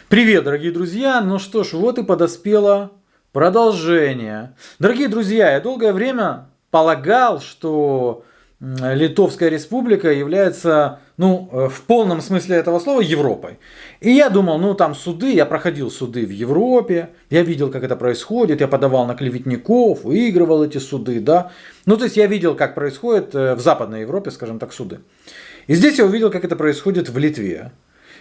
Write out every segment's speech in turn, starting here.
Привет, дорогие друзья! Ну что ж, вот и подоспело продолжение. Дорогие друзья, я долгое время полагал, что Литовская Республика является, в полном смысле этого слова, Европой. И я думал, там суды, я проходил суды в Европе, я видел, как это происходит, я подавал на клеветников, выигрывал эти суды, да. То есть я видел, как происходит в Западной Европе, скажем так, суды. И здесь я увидел, как это происходит в Литве.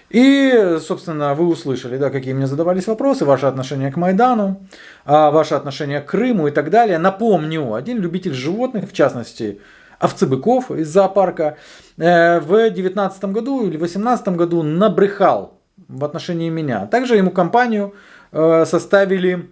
И, собственно, вы услышали, да, какие мне задавались вопросы, ваше отношение к Майдану, ваше отношение к Крыму и так далее. Напомню, один любитель животных, в частности, овцебыков из зоопарка, в 2019 году или 2018 году набрехал в отношении меня. Также ему компанию составили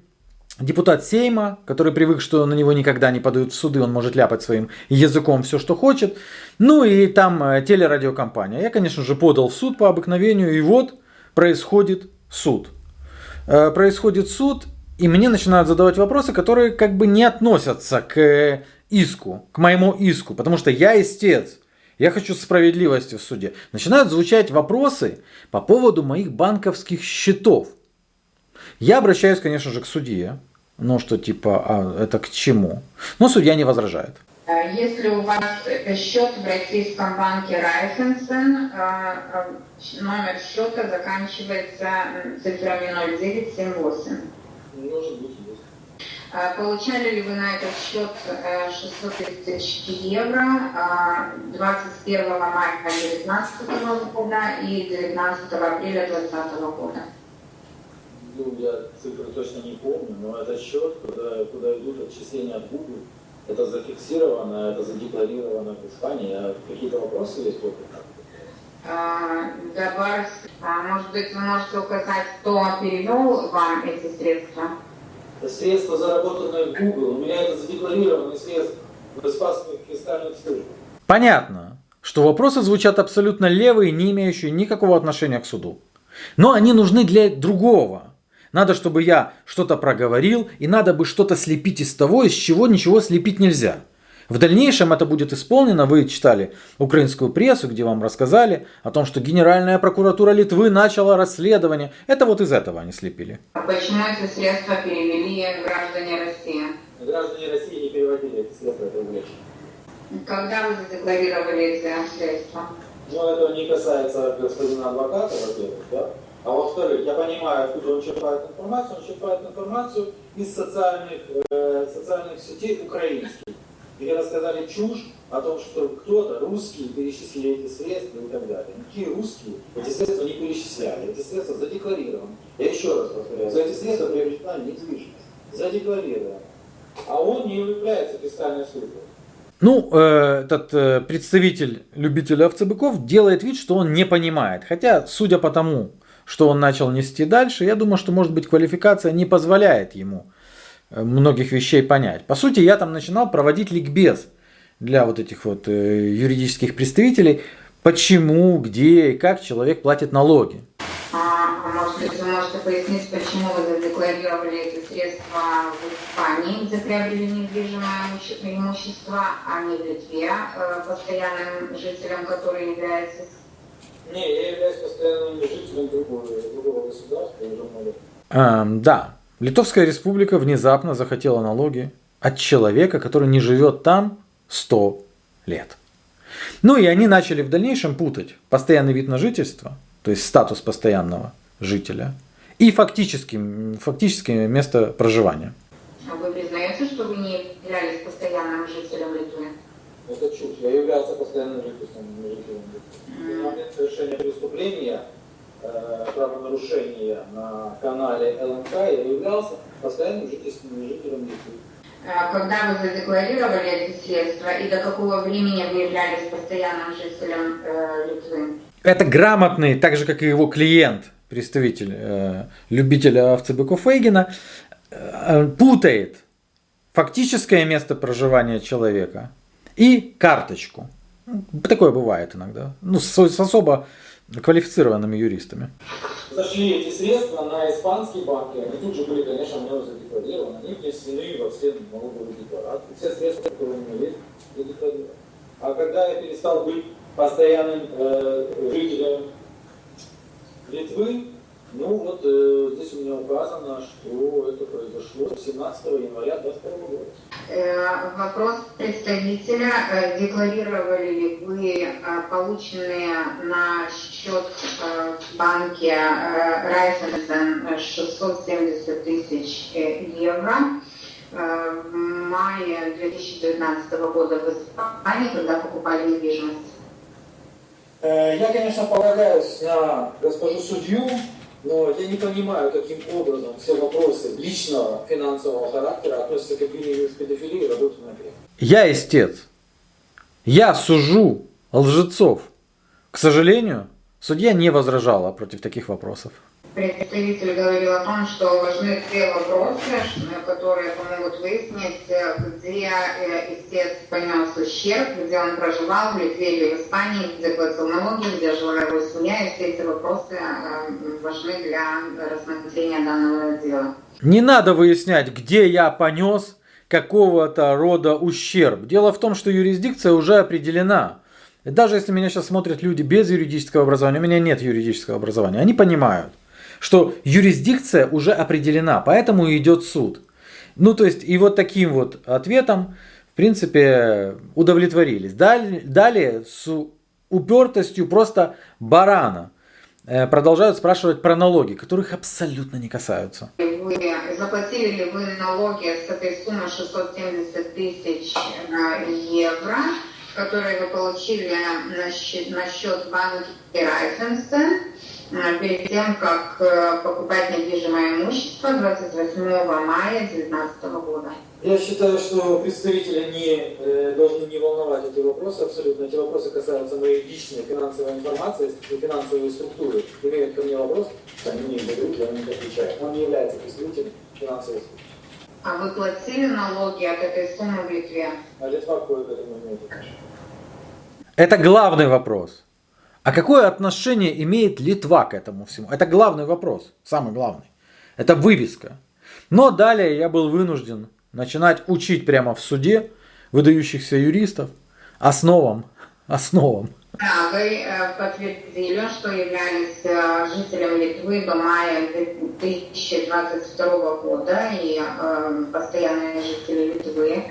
депутат Сейма, который привык, что на него никогда не подают в суды, он может ляпать своим языком все, что хочет. И там телерадиокомпания. Я, конечно же, подал в суд по обыкновению, и вот происходит суд. Происходит суд, и мне начинают задавать вопросы, которые как бы не относятся к иску, к моему иску, потому что я истец. Я хочу справедливости в суде. Начинают звучать вопросы по поводу моих банковских счетов. Я обращаюсь, конечно же, к судье. Что типа, это к чему? Но судья не возражает. Если у вас счет в российском банке Райффенсен, номер счета заканчивается цифрами 0978. Может быть, есть. Получали ли вы на этот счет 634 евро 21 мая 2019 года и 19 апреля 2020 года? Я цифры точно не помню, но это счет, куда идут отчисления от Google. Это зафиксировано, это задекларировано в Испании. Какие-то вопросы есть по этому? Может быть, вы можете указать, кто перевел вам эти средства? Это средства, заработанные в Google. У меня это задекларированные средства в испанских фискальных службах. Понятно, что вопросы звучат абсолютно левые, не имеющие никакого отношения к суду. Но они нужны для другого. Надо, чтобы я что-то проговорил, и надо бы что-то слепить из того, из чего ничего слепить нельзя. В дальнейшем это будет исполнено. Вы читали украинскую прессу, где вам рассказали о том, что Генеральная прокуратура Литвы начала расследование. Это вот из этого они слепили. Почему эти средства перевели граждане России? Граждане России не переводили эти средства, это увлечение. Когда вы задекларировали эти средства? Это не касается господина адвоката, во-первых, да? А во-вторых, я понимаю, откуда он черпает информацию. Он черпает информацию из социальных сетей украинских, где рассказали чушь о том, что кто-то, русские, перечислили эти средства и так далее. Никакие русские эти средства не перечисляли. Эти средства задекларированы. Я еще раз повторяю, за эти средства приобретена недвижимость. Задекларировано. А он не является фискальной службой. Этот представитель любителя овцебыков делает вид, что он не понимает. Хотя, судя по тому, что он начал нести дальше, я думаю, что, может быть, квалификация не позволяет ему многих вещей понять. По сути, я там начинал проводить ликбез для вот этих вот юридических представителей, почему, где и как человек платит налоги. Может быть, вы можете пояснить, почему вы задекларировали эти средства в Испании, где приобрели недвижимое имущество, а не в Литве, постоянным жителем, который является... Не, я являюсь постоянным жителем другого государства уже много лет. Да, Литовская Республика внезапно захотела налоги от человека, который не живет там 100 лет. И они начали в дальнейшем путать постоянный вид на жительство, то есть статус постоянного жителя, и фактическое место проживания. Вы признаете, что вы не являлись постоянным жителем Литвы? Это чушь. Я являлся постоянным жителем Литвы. В момент совершения преступления, правонарушения на канале ЛНК, я являлся постоянным жителем Литвы. Когда вы задекларировали эти средства и до какого времени вы являлись постоянным жителем Литвы? Это грамотный, так же как и его клиент, представитель любителя овцебыков Фейгина, путает фактическое место проживания человека и карточку. Такое бывает иногда. С особо квалифицированными юристами. Зашли эти средства на испанские банки, они тут же были, конечно, мною задекларированы, они внесены во все налоговые декларации. Все средства, которые у меня есть, задекларированы. А когда я перестал быть постоянным жителем Литвы, Ну вот здесь у меня указано, что это произошло 17 января 2022 года. Вопрос представителя. Декларировали ли вы полученные на счет в банке Райффайзен 670 тысяч евро в мае 2019 года в Испании, когда покупали недвижимость? Я, конечно, полагаюсь на госпожу судью, но я не понимаю, каким образом все вопросы личного финансового характера относятся к обвинению в педофилии и работе на грех. Я истец. Я сужу лжецов. К сожалению, судья не возражала против таких вопросов. Представитель говорил о том, что важны две вопросы, которые помогут выяснить, где истец понес ущерб, где он проживал, в Литве или в Испании, где платил налоги, где жила его семья, и все эти вопросы важны для рассмотрения данного дела. Не надо выяснять, где я понес какого-то рода ущерб. Дело в том, что юрисдикция уже определена. И даже если меня сейчас смотрят люди без юридического образования, у меня нет юридического образования, они понимают, что юрисдикция уже определена, поэтому идет суд. Ну, то есть, и вот таким вот ответом, в принципе, удовлетворились. Далее с упертостью просто барана продолжают спрашивать про налоги, которых абсолютно не касаются. Заплатили ли вы налоги с этой суммы 670 тысяч евро, которые вы получили на счет банка Райффайзен перед тем, как покупать недвижимое имущество 28 мая 2019 года? Я считаю, что представители не должны не волновать эти вопросы абсолютно. Эти вопросы касаются моей личной финансовой информации, финансовой структуры. Имеют ко мне вопрос, они мне задают, я на них отвечаю. Он не является представителем финансовой структуры. А вы платили налоги от этой суммы в Литве? А Литва какое к этому имеет отношение? Это главный вопрос. А какое отношение имеет Литва к этому всему? Это главный вопрос, самый главный. Это вывеска. Но далее я был вынужден начинать учить прямо в суде выдающихся юристов основам. Да, вы подтвердили, что являлись жителем Литвы до мая 2022 года, и постоянные жители Литвы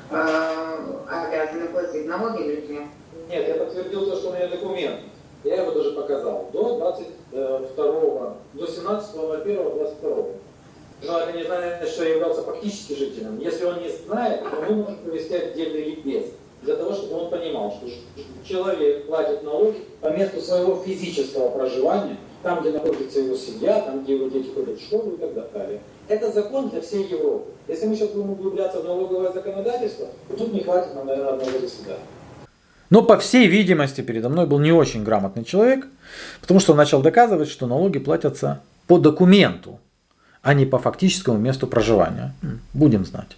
обязаны платить налоги в Литве. Нет, я подтвердил то, что у меня документ. Я его даже показал. До 17.01.22. Но это не значит, что я являлся фактически жителем. Если он не знает, то он может провести отдельный ликбез. Для того, чтобы он понимал, что человек платит налоги по месту своего физического проживания, там, где находится его семья, там, где его дети ходят в школу и так далее. Это закон для всей Европы. Если мы сейчас будем углубляться в налоговое законодательство, то тут не хватит нам, наверное, одного заседания. Но, по всей видимости, передо мной был не очень грамотный человек, потому что он начал доказывать, что налоги платятся по документу, а не по фактическому месту проживания. Будем знать.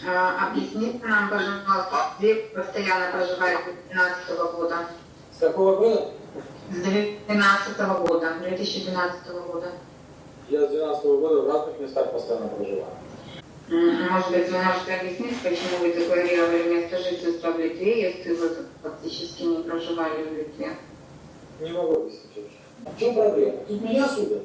Объясните нам, пожалуйста, где вы постоянно проживали с 2012 года? С какого года? С 2012 года, 2012 года. Я с 2012 года в разных местах постоянно проживаю. Может быть, вы можете объяснить, почему вы декларировали место жительства в Литве, если вы фактически не проживали в Литве? Не могу объяснить. В чем проблема? Тут меня судят.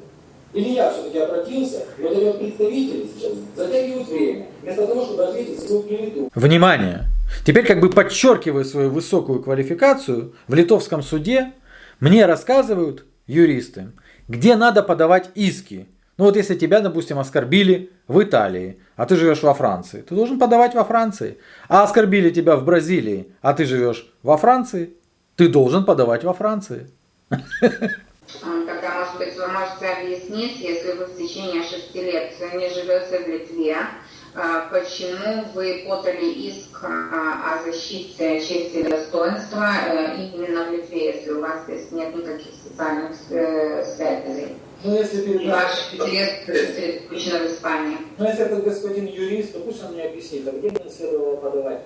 Или я все-таки обратился, и вот эти вот представители сейчас затягивают время, вместо того, чтобы ответить за свою клевету. Внимание! Теперь, как бы подчеркивая свою высокую квалификацию, в литовском суде мне рассказывают юристы, где надо подавать иски. Ну вот если тебя, допустим, оскорбили в Италии, а ты живешь во Франции, ты должен подавать во Франции. А оскорбили тебя в Бразилии, а ты живешь во Франции, ты должен подавать во Франции. Тогда, может быть, вы можете объяснить, если вы в течение 6 лет не живете в Литве, почему вы подали иск о защите чести и достоинства именно в Литве, если у вас здесь нет никаких социальных связей? Ну, если перед Ваш интерес исключительно в Испании. Ну, если этот господин юрист, то пусть он мне объяснит, а где мне следовало подавать?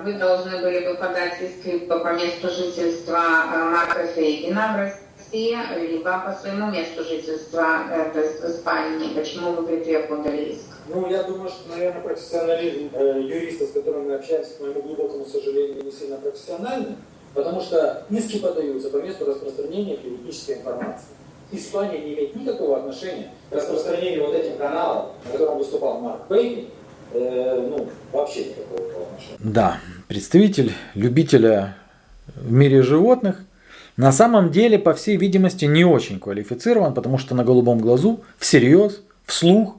Вы должны были бы подать иск либо по месту жительства Марка Фейгина в России, либо по своему месту жительства, то есть в Испании. Почему вы в Литве подали иск? Ну, я думаю, что, наверное, профессионализм юриста, с которым мы общаемся, к моему глубокому сожалению, не сильно профессиональный, потому что иски подаются по месту распространения юридической информации. Испания не имеет никакого отношения к распространению вот этих каналов, на котором выступал Марк Пейкин, вообще никакого отношения. Да, представитель любителя в мире животных на самом деле, по всей видимости, не очень квалифицирован, потому что на голубом глазу, всерьез, вслух,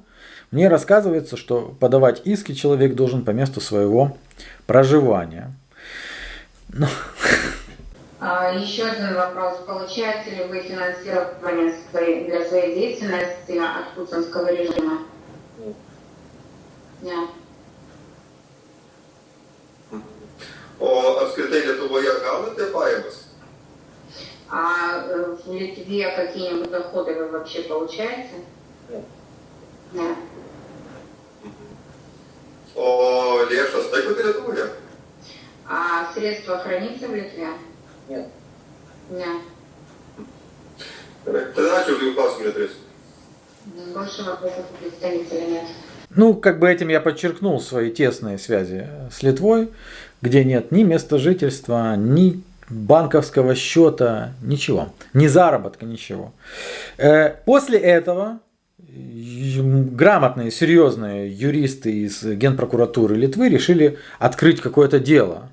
мне рассказывается, что подавать иски человек должен по месту своего проживания. Еще один вопрос. Получаете ли вы финансирование для своей деятельности от путинского режима? Нет. Apskritai Lietuvoje gaunate pajamas? А в Литве какие-нибудь доходы вы вообще получаете? Нет. Нет. O lėšas taikote Lietuvoje? А средства хранятся в Литве? Нет. Нет. Tada ačiū už jų klausimą neturėsiu. Больше вопросов у представителя нет. Ну, как бы этим я подчеркнул свои тесные связи с Литвой, где нет ни места жительства, ни банковского счета, ничего, ни заработка, ничего. После этого грамотные, серьезные юристы из Генпрокуратуры Литвы решили открыть какое-то дело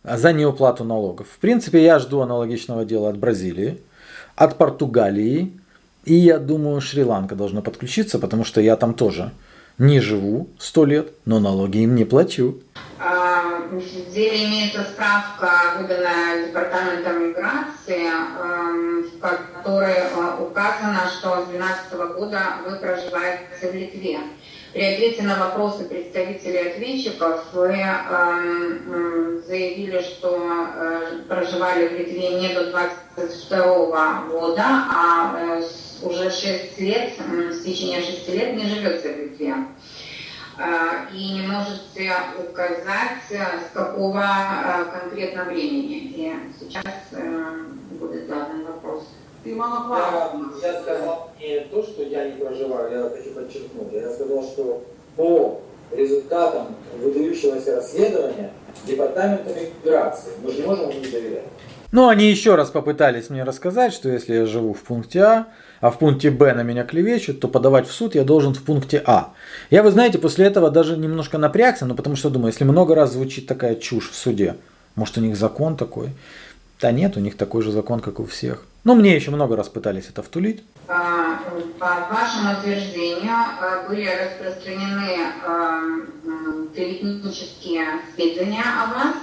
за неуплату налогов. В принципе, я жду аналогичного дела от Бразилии, от Португалии, и я думаю, Шри-Ланка должна подключиться, потому что я там тоже не живу 100 лет, но налоги им не плачу. В деле имеется справка, выданная Департаментом миграции, в которой указано, что с 2012 года вы проживаете в Литве. При ответе на вопросы представителей ответчиков вы заявили, что проживали в Литве не до 22 года, а уже 6 лет, в течение 6 лет не живете в Литве. И не можете указать, с какого конкретно времени. И сейчас будет задан вопрос. Я сказал не то, что я не проживаю, я хочу подчеркнуть. Я сказал, что по результатам выдающегося расследования Департамента миграции мы же не можем им не доверять. Но они еще раз попытались мне рассказать, что если я живу в пункте А в пункте Б на меня клевещут, то подавать в суд я должен в пункте А. Я, вы знаете, после этого даже немножко напрягся, но потому что думаю, если много раз звучит такая чушь в суде, может у них закон такой? Да нет, у них такой же закон, как у всех. Но мне еще много раз пытались это втулить. По вашему утверждению были распространены клеветнические сведения о вас,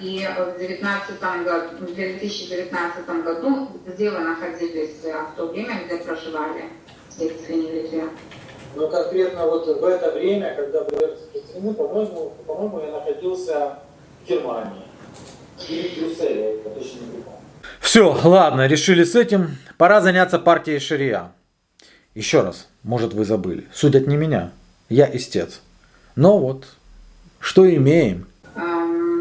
и в 2019 году, где вы находились в то время, где проживали в Литве? Но конкретно вот в это время, когда были распространены, по-моему, я находился в Германии или в Брюсселе, я точно не помню. Все, ладно, решили с этим. Пора заняться партией Шария. Еще раз, может вы забыли. Судят не меня, я истец. Но вот, что имеем.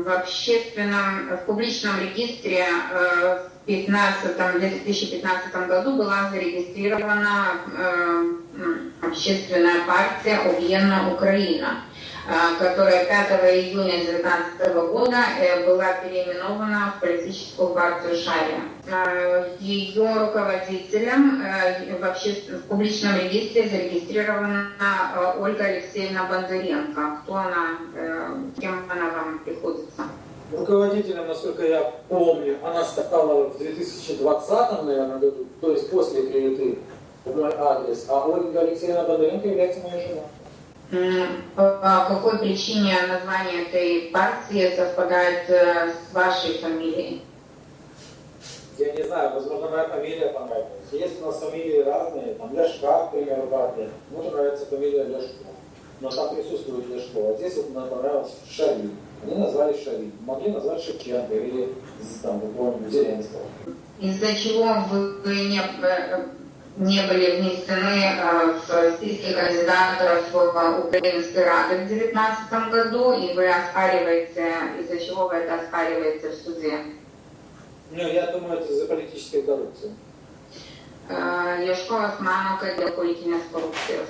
В публичном регистре в 2015 году была зарегистрирована общественная партия «Объединенная Украина», которая 5 июня 2019 года была переименована в политическую партию Шария. Ее руководителем в публичном регистре зарегистрирована Ольга Алексеевна Бондаренко. Кто она, кем она вам приходится? Руководителем, насколько я помню, она стала в 2020, наверное, году, то есть после клеветы в мой адрес, а Ольга Алексеевна Бондаренко является моей женой. По какой причине название этой партии совпадает с вашей фамилией? Я не знаю, возможно, моя фамилия понравилась. Есть у нас фамилии разные, там Ляшка, к примеру, партия. Мне нравится фамилия Ляшко, но там присутствует Ляшко. А здесь вот мне понравилось Шари. Они назвали Шари. Могли назвать Шевченко или там какого-нибудь Зеленского. Из-за чего вы не были внесены в списки кандидатов в Украинской Рады в 2019 году, и вы оспариваете, из-за чего вы это оспариваете в суде? Ну, я думаю, это за политической коррупцией. Ляшко Османовка для политики с коррупцией.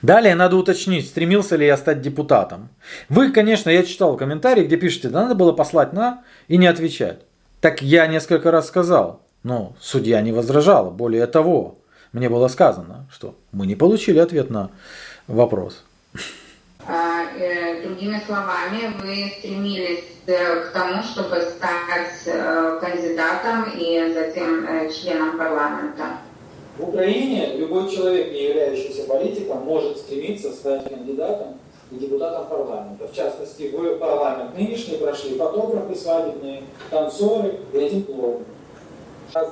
Далее надо уточнить, стремился ли я стать депутатом. Вы, конечно, я читал комментарии, где пишете, да надо было послать на и не отвечать. Так я несколько раз сказал. Но судья не возражала. Более того, мне было сказано, что мы не получили ответ на вопрос. Другими словами, вы стремились к тому, чтобы стать кандидатом и затем членом парламента. В Украине любой человек, не являющийся политиком, может стремиться стать кандидатом и депутатом парламента. В частности, в парламент нынешний прошли фотографы свадебные, танцоры и один клоун.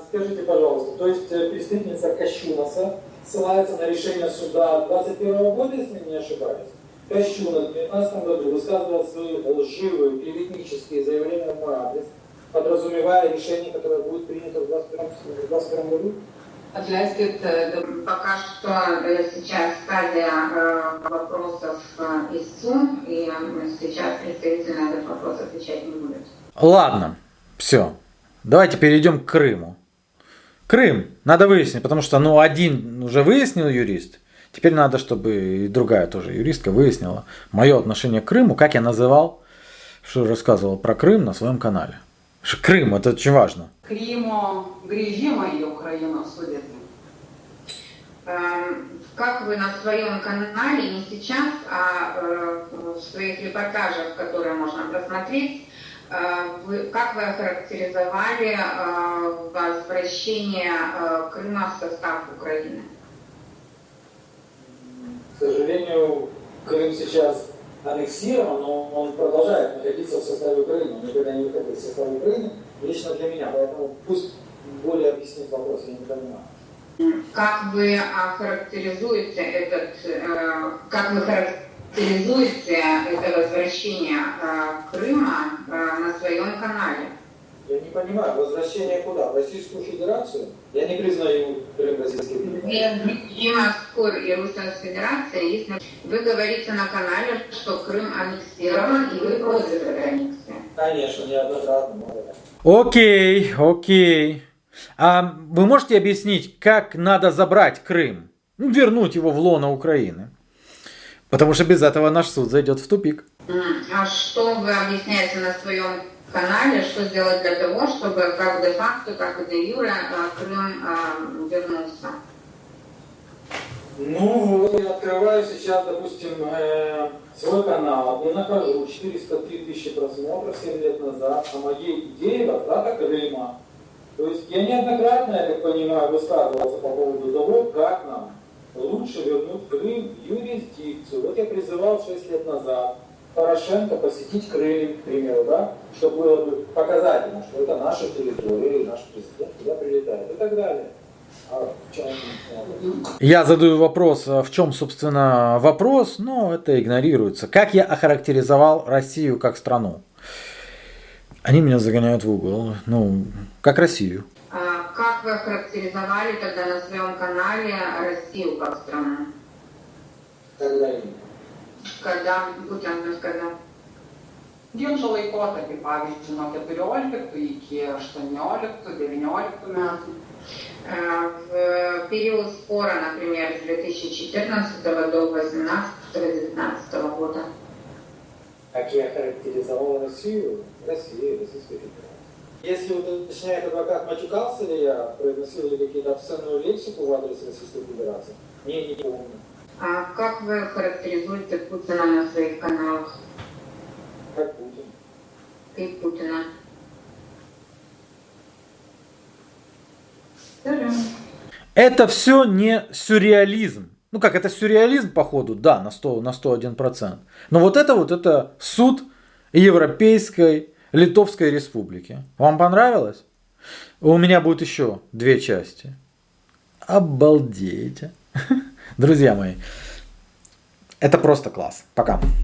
Скажите, пожалуйста, то есть преступница Кощунаса ссылается на решение суда 2021 года, если не ошибаюсь? Кощунас в 2019 году высказывал свои лживые клеветнические заявления в мой адрес, подразумевая решение, которое будет принято в 2021 году? Пока что сейчас стадия вопросов ИСУ, и сейчас представитель на этот вопрос отвечать не будет. Ладно, все. Давайте перейдем к Крыму. Крым надо выяснить, потому что один уже выяснил юрист. Теперь надо, чтобы и другая тоже юристка выяснила мое отношение к Крыму, как я называл, что рассказывал про Крым на своем канале. Крым, это очень важно. Кримо грежима и Украина судит. Как вы на своем канале, не сейчас, а в своих репортажах, которые можно просмотреть, как вы охарактеризовали возвращение Крыма в состав Украины? К сожалению, Крым сейчас аннексирован, но он продолжает находиться в составе Украины. Он никогда не выходил из состава Украины, лично для меня. Поэтому пусть более объяснит вопрос, я не понимаю. Как вы охарактеризуете это возвращение Крыма на своем канале? Я не понимаю, возвращение куда? В Российскую Федерацию? Я не признаю Крым Российской Федерацией. И Москву, и Российскую Федерацию, если вы говорите на канале, что Крым аннексирован, и вы против этой аннексии. Конечно, неоднократно. Окей. А вы можете объяснить, как надо забрать Крым? Вернуть его в лоно Украины? Потому что без этого наш суд зайдет в тупик. А что вы объясняете на своем канале, что сделать для того, чтобы как де-факто, так и де-юре Крым вернулся? Я открываю сейчас, допустим, свой канал и нахожу 403 тысячи просмотров 7 лет назад о моей идее возврата Крыма. То есть я неоднократно, я так понимаю, высказывался по поводу того, как нам лучше вернуть Крым в юрисдикцию. Вот я призывал 6 лет назад Порошенко посетить Крым, к примеру, чтобы было бы показательно, что это наша территория, и наш президент туда прилетает и так далее. Я задаю вопрос, в чем, собственно, вопрос, но это игнорируется. Как я охарактеризовал Россию как страну? Они меня загоняют в угол. Как Россию. Как вы охарактеризовали тогда на своем канале Россию как страну? Когда? Ginčo laikotarpį, pavyzdžiui, nuo 14 iki 18-19 metų. В период спора, например, с 2014 до 2018-2019 года. Как я характеризовал Россию? Российскую Федерацию. Если уточняет адвокат, матюкался ли я, произносил ли какие-то обсценную лексику в адрес Российской Федерации? Не помню. А как вы характеризуете Путина на своих каналах? Как Путин. И Путина. Это все не сюрреализм. Это сюрреализм, походу, да, на 101%. Но это суд Европейской Литовской Республики. Вам понравилось? У меня будет еще 2 части. Обалдеть. Друзья мои, это просто класс. Пока.